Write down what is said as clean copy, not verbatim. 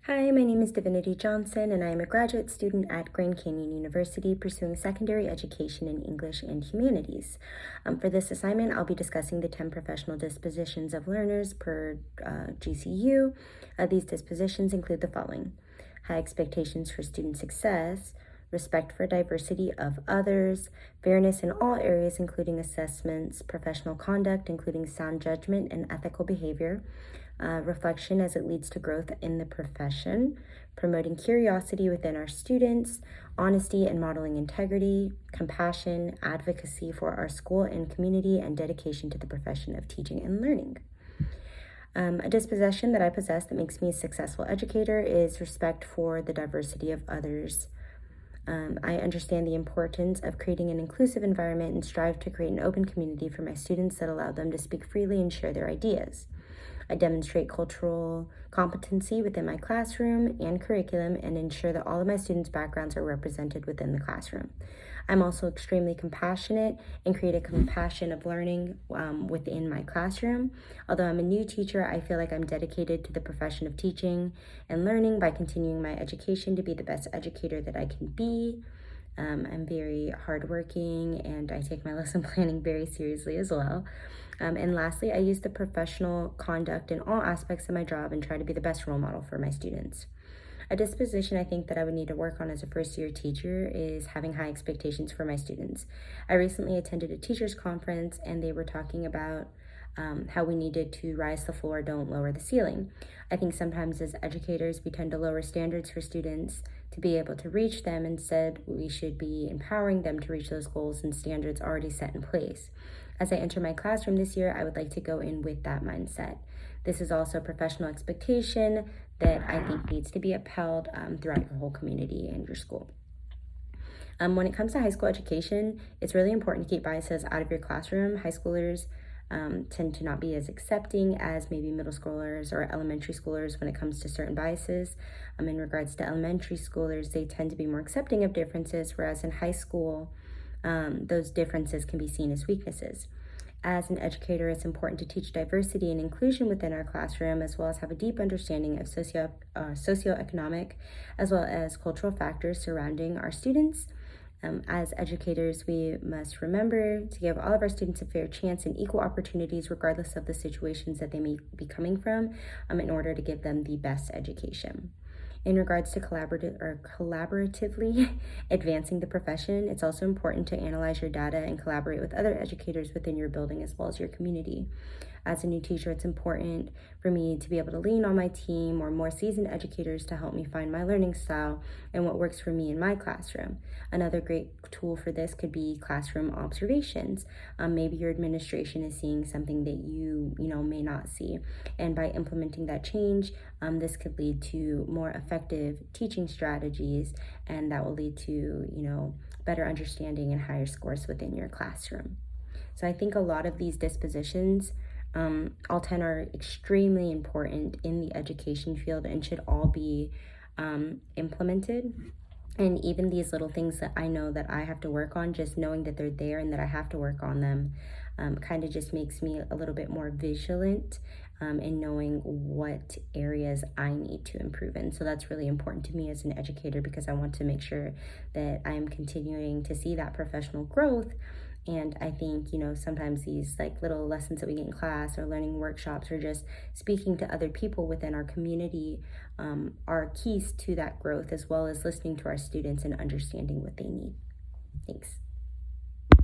Hi, my name is Divinity Johnson, and I am a graduate student at Grand Canyon University pursuing secondary education in English and Humanities. For this assignment, I'll be discussing the 10 professional dispositions of learners per GCU. These dispositions include the following: high expectations for student success, respect for diversity of others, fairness in all areas, including assessments, professional conduct, including sound judgment and ethical behavior, reflection as it leads to growth in the profession, promoting curiosity within our students, honesty and modeling integrity, compassion, advocacy for our school and community, and dedication to the profession of teaching and learning. A disposition that I possess that makes me a successful educator is respect for the diversity of others. I understand the importance of creating an inclusive environment and strive to create an open community for my students that allow them to speak freely and share their ideas. I demonstrate cultural competency within my classroom and curriculum and ensure that all of my students' backgrounds are represented within the classroom. I'm also extremely compassionate and create a compassion of learning within my classroom. Although I'm a new teacher, I feel like I'm dedicated to the profession of teaching and learning by continuing my education to be the best educator that I can be. I'm very hardworking and I take my lesson planning very seriously as well. And lastly, I use the professional conduct in all aspects of my job and try to be the best role model for my students. A disposition I think that I would need to work on as a first year teacher is having high expectations for my students. I recently attended a teachers conference and they were talking about how we needed to rise the floor, don't lower the ceiling. I think sometimes as educators, we tend to lower standards for students to be able to reach them. Instead, we should be empowering them to reach those goals and standards already set in place. As I enter my classroom this year, I would like to go in with that mindset. This is also a professional expectation that I think needs to be upheld throughout your whole community and your school. When it comes to high school education, it's really important to keep biases out of your classroom. High schoolers tend to not be as accepting as maybe middle schoolers or elementary schoolers when it comes to certain biases. In regards to elementary schoolers, they tend to be more accepting of differences, whereas in high school, those differences can be seen as weaknesses. As an educator, it's important to teach diversity and inclusion within our classroom, as well as have a deep understanding of socioeconomic as well as cultural factors surrounding our students. As educators, we must remember to give all of our students a fair chance and equal opportunities, regardless of the situations that they may be coming from, in order to give them the best education. In regards to collaboratively advancing the profession, it's also important to analyze your data and collaborate with other educators within your building as well as your community. As a new teacher, it's important for me to be able to lean on my team or more seasoned educators to help me find my learning style and what works for me in my classroom. Another great tool for this could be classroom observations. Maybe your administration is seeing something that you may not see, and by implementing that change, this could lead to more effective teaching strategies, and that will lead to better understanding and higher scores within your classroom. So I think a lot of these dispositions, all 10 are extremely important in the education field and should all be implemented. And even these little things that I know that I have to work on, just knowing that they're there and that I have to work on them, kind of just makes me a little bit more vigilant in knowing what areas I need to improve in. So that's really important to me as an educator because I want to make sure that I am continuing to see that professional growth. And I think, sometimes these like little lessons that we get in class or learning workshops or just speaking to other people within our community are keys to that growth, as well as listening to our students and understanding what they need. Thanks.